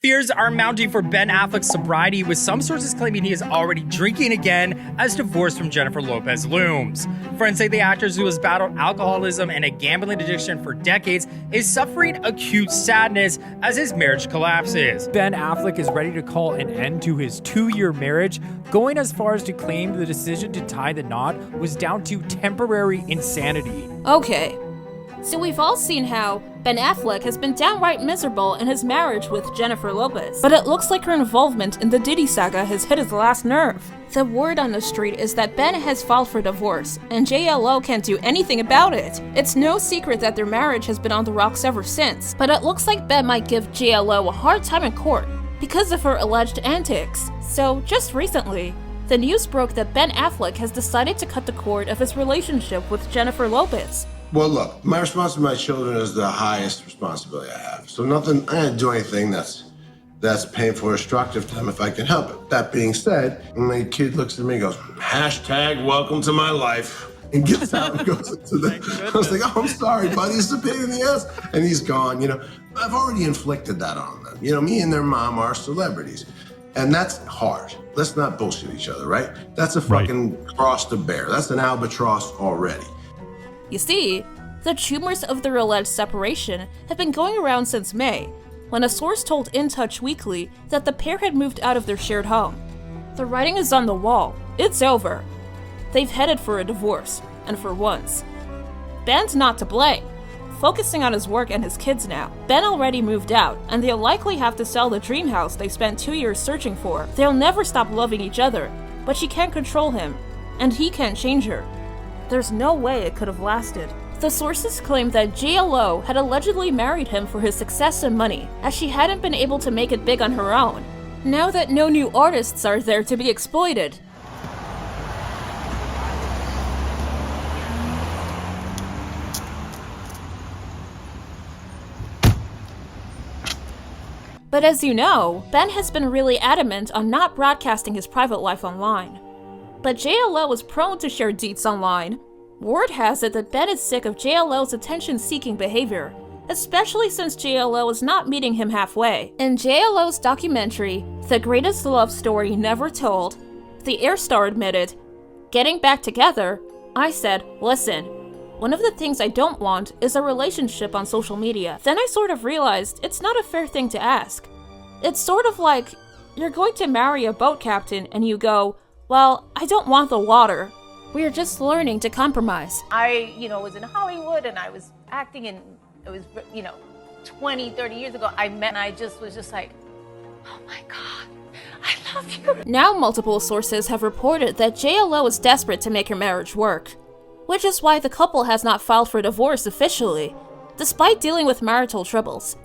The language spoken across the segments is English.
Fears are mounting for Ben Affleck's sobriety, with some sources claiming he is already drinking again as divorce from Jennifer Lopez looms. Friends say the actor, who has battled alcoholism and a gambling addiction for decades, is suffering acute sadness as his marriage collapses. Ben Affleck is ready to call an end to his 2-year marriage, going as far as to claim the decision to tie the knot was down to temporary insanity. Okay, so we've all seen how Ben Affleck has been downright miserable in his marriage with Jennifer Lopez, but it looks like her involvement in the Diddy saga has hit his last nerve. The word on the street is that Ben has filed for divorce, and JLO can't do anything about it. It's no secret that their marriage has been on the rocks ever since, but it looks like Ben might give JLO a hard time in court because of her alleged antics. So, just recently, the news broke that Ben Affleck has decided to cut the cord of his relationship with Jennifer Lopez. Well, look, my responsibility to my children is the highest responsibility I have. So I don't do anything that's painful or destructive to them if I can help it. That being said, when the kid looks at me and goes, hashtag welcome to my life, and gets out and goes into the, I was like, oh, I'm sorry, buddy, it's a pain in the ass. And he's gone, I've already inflicted that on them. Me and their mom are celebrities. And that's hard. Let's not bullshit each other, right? That's a fucking cross to bear. That's an albatross already. You see, the rumors of their alleged separation have been going around since May, when a source told In Touch Weekly that the pair had moved out of their shared home. The writing is on the wall. It's over. They've headed for a divorce, and for once. Ben's not to blame. Focusing on his work and his kids now, Ben already moved out, and they'll likely have to sell the dream house they spent 2 years searching for. They'll never stop loving each other, but she can't control him, and he can't change her. There's no way it could have lasted. The sources claim that JLO had allegedly married him for his success and money, as she hadn't been able to make it big on her own, now that no new artists are there to be exploited. But as you know, Ben has been really adamant on not broadcasting his private life online. But JLO is prone to share deets online. Word has it that Ben is sick of JLO's attention-seeking behavior, especially since JLO is not meeting him halfway. In JLO's documentary, The Greatest Love Story Never Told, the Air star admitted, "Getting back together, I said, listen, one of the things I don't want is a relationship on social media. Then I sort of realized it's not a fair thing to ask. It's sort of like you're going to marry a boat captain and you go, well, I don't want the water. We're just learning to compromise." I, was in Hollywood and I was acting and it was, 20, 30 years ago I met and I just was just like, oh my God, I love you. Now multiple sources have reported that JLO is desperate to make her marriage work, which is why the couple has not filed for divorce officially, despite dealing with marital troubles.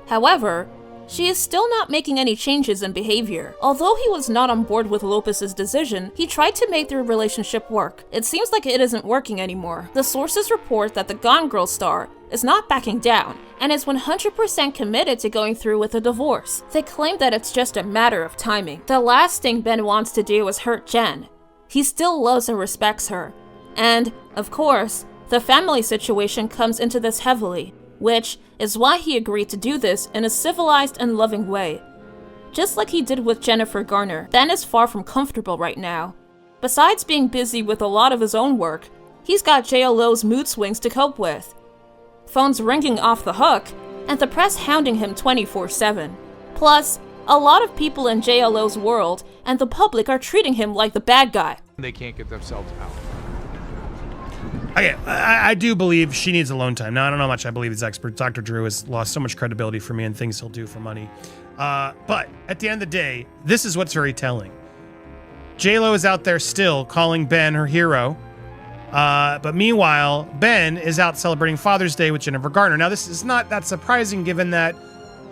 However, she is still not making any changes in behavior. Although he was not on board with Lopez's decision, he tried to make their relationship work. It seems like it isn't working anymore. The sources report that the Gone Girl star is not backing down and is 100% committed to going through with a divorce. They claim that it's just a matter of timing. The last thing Ben wants to do is hurt Jen. He still loves and respects her. And, of course, the family situation comes into this heavily, which is why he agreed to do this in a civilized and loving way. Just like he did with Jennifer Garner, Ben is far from comfortable right now. Besides being busy with a lot of his own work, he's got JLO's mood swings to cope with. Phones ringing off the hook, and the press hounding him 24/7. Plus, a lot of people in JLO's world and the public are treating him like the bad guy. They can't get themselves out. Okay, I do believe she needs alone time. Now, I don't know how much I believe these experts. Dr. Drew has lost so much credibility for me and things he'll do for money. But at the end of the day, this is what's very telling. J-Lo is out there still calling Ben her hero. But meanwhile, Ben is out celebrating Father's Day with Jennifer Garner. Now, this is not that surprising given that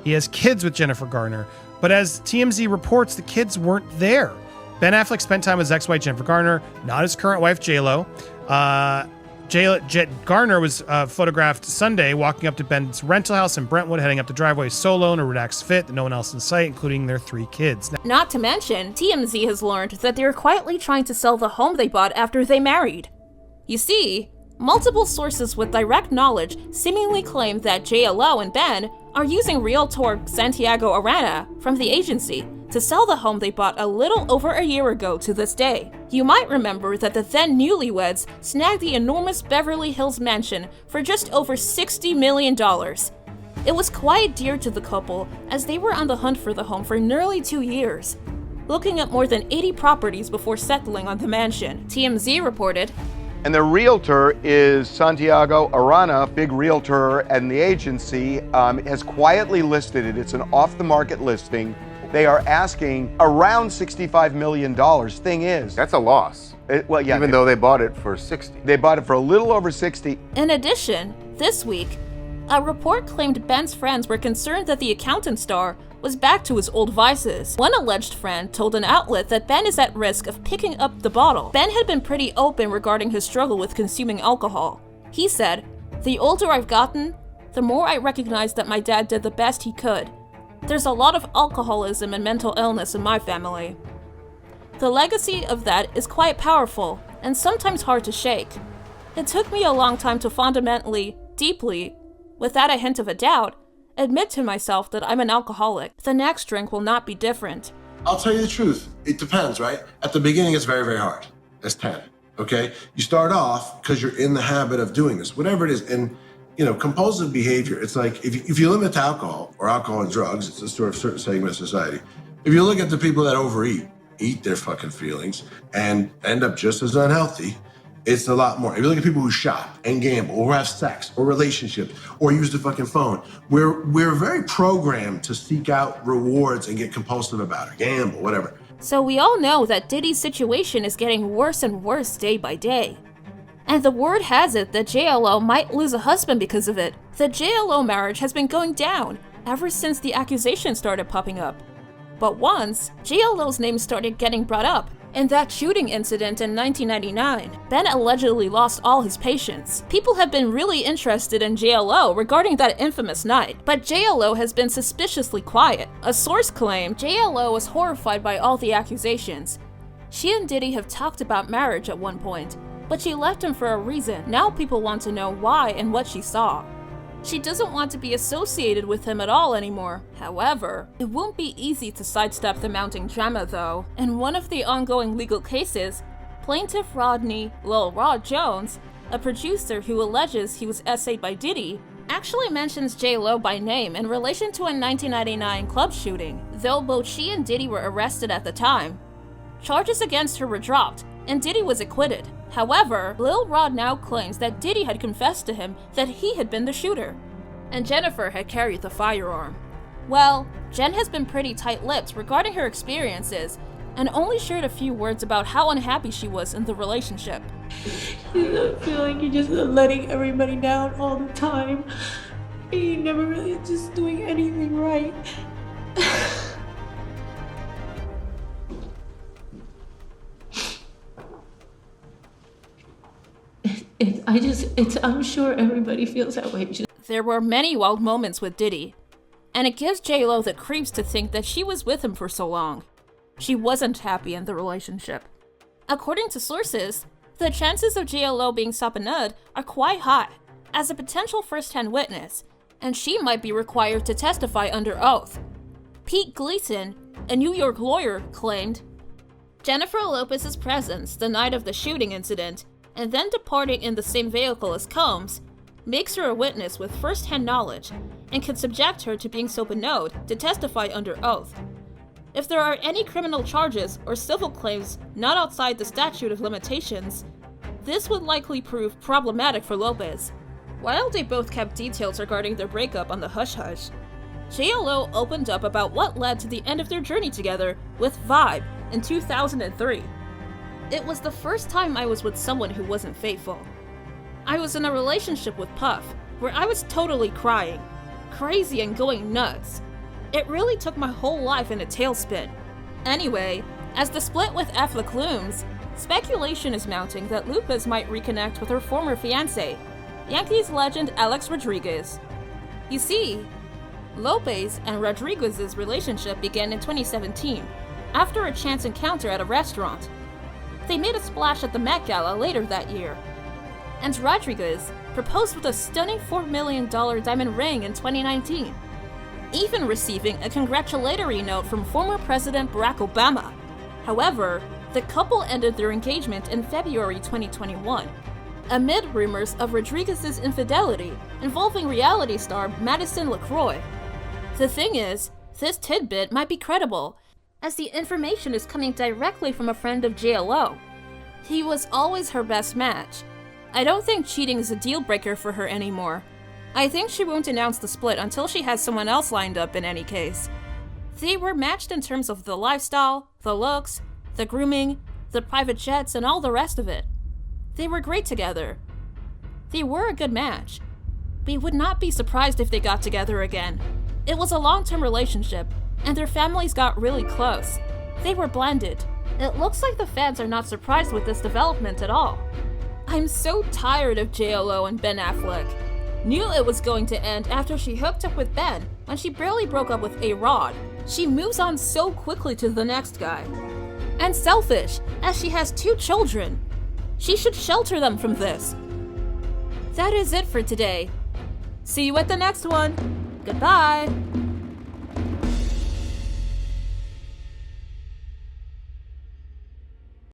he has kids with Jennifer Garner. But as TMZ reports, the kids weren't there. Ben Affleck spent time with his ex-wife Jennifer Garner, not his current wife J-Lo. Garner was photographed Sunday walking up to Ben's rental house in Brentwood, heading up the driveway solo in a relaxed fit, no one else in sight, including their 3 kids. Not to mention, TMZ has learned that they're quietly trying to sell the home they bought after they married. You see, multiple sources with direct knowledge seemingly claim that JLO and Ben are using Realtor Santiago Arana from the agency to sell the home they bought a little over a year ago to this day. You might remember that the then newlyweds snagged the enormous Beverly Hills mansion for just over $60 million. It was quite dear to the couple as they were on the hunt for the home for nearly 2 years, looking at more than 80 properties before settling on the mansion. TMZ reported, and the realtor is Santiago Arana, big realtor, and the agency has quietly listed it. It's an off-the-market listing. They are asking around $65 million. Thing is, that's a loss. Well, yeah, even though they bought it for 60. They bought it for a little over 60. In addition, this week, a report claimed Ben's friends were concerned that the accountant star was back to his old vices. One alleged friend told an outlet that Ben is at risk of picking up the bottle. Ben had been pretty open regarding his struggle with consuming alcohol. He said, "The older I've gotten, the more I recognize that my dad did the best he could. There's a lot of alcoholism and mental illness in my family. The legacy of that is quite powerful and sometimes hard to shake. It took me a long time to fundamentally, deeply, without a hint of a doubt, admit to myself that I'm an alcoholic. The next drink will not be different." I'll tell you the truth. It depends, right? At the beginning, it's very, very hard. It's 10, okay? You start off because you're in the habit of doing this, whatever it is. And, compulsive behavior, it's like if you limit to alcohol or alcohol and drugs, it's a sort of certain segment of society. If you look at the people that overeat, eat their fucking feelings, and end up just as unhealthy, it's a lot more. If you look at people who shop and gamble or have sex or relationships or use the fucking phone, we're very programmed to seek out rewards and get compulsive about it, gamble, whatever. So we all know that Diddy's situation is getting worse and worse day by day. And the word has it that JLo might lose a husband because of it. The JLo marriage has been going down ever since the accusations started popping up. But once, JLo's name started getting brought up. In that shooting incident in 1999, Ben allegedly lost all his patience. People have been really interested in JLo regarding that infamous night, but JLo has been suspiciously quiet. A source claimed JLo was horrified by all the accusations. She and Diddy have talked about marriage at one point, but she left him for a reason. Now people want to know why and what she saw. She doesn't want to be associated with him at all anymore. However, it won't be easy to sidestep the mounting drama though. In one of the ongoing legal cases, plaintiff Rodney Lil Rod Jones, a producer who alleges he was essayed by Diddy, actually mentions J-Lo by name in relation to a 1999 club shooting, though both she and Diddy were arrested at the time. Charges against her were dropped, and Diddy was acquitted. However, Lil Rod now claims that Diddy had confessed to him that he had been the shooter, and Jennifer had carried the firearm. Well, Jen has been pretty tight-lipped regarding her experiences, and only shared a few words about how unhappy she was in the relationship. I feel like you're just letting everybody down all the time. You never really just doing anything right. I'm sure everybody feels that way. There were many wild moments with Diddy, and it gives J-Lo the creeps to think that she was with him for so long. She wasn't happy in the relationship. According to sources, the chances of J-Lo being subpoenaed are quite high as a potential first-hand witness, and she might be required to testify under oath. Pete Gleason, a New York lawyer, claimed, Jennifer Lopez's presence the night of the shooting incident and then departing in the same vehicle as Combs makes her a witness with first-hand knowledge and can subject her to being subpoenaed to testify under oath. If there are any criminal charges or civil claims not outside the statute of limitations, this would likely prove problematic for Lopez. While they both kept details regarding their breakup on the hush-hush, J-Lo opened up about what led to the end of their journey together with Vibe in 2003. It was the first time I was with someone who wasn't faithful. I was in a relationship with Puff, where I was totally crying, crazy and going nuts. It really took my whole life in a tailspin. Anyway, as the split with Affleck looms, speculation is mounting that Lopez might reconnect with her former fiancé, Yankees legend Alex Rodriguez. You see, Lopez and Rodriguez's relationship began in 2017, after a chance encounter at a restaurant. They made a splash at the Met Gala later that year, and Rodriguez proposed with a stunning $4 million diamond ring in 2019. even receiving a congratulatory note from former President Barack Obama. However, the couple ended their engagement in February 2021, amid rumors of Rodriguez's infidelity involving reality star Madison LaCroix. The thing is, this tidbit might be credible, as the information is coming directly from a friend of JLo. He was always her best match. I don't think cheating is a deal breaker for her anymore. I think she won't announce the split until she has someone else lined up in any case. They were matched in terms of the lifestyle, the looks, the grooming, the private jets, and all the rest of it. They were great together. They were a good match. We would not be surprised if they got together again. It was a long-term relationship, and their families got really close. They were blended. It looks like the fans are not surprised with this development at all. I'm so tired of JLo and Ben Affleck. Knew it was going to end after she hooked up with Ben when she barely broke up with A-Rod. She moves on so quickly to the next guy. And selfish, as she has 2 children. She should shelter them from this. That is it for today. See you at the next one. Goodbye.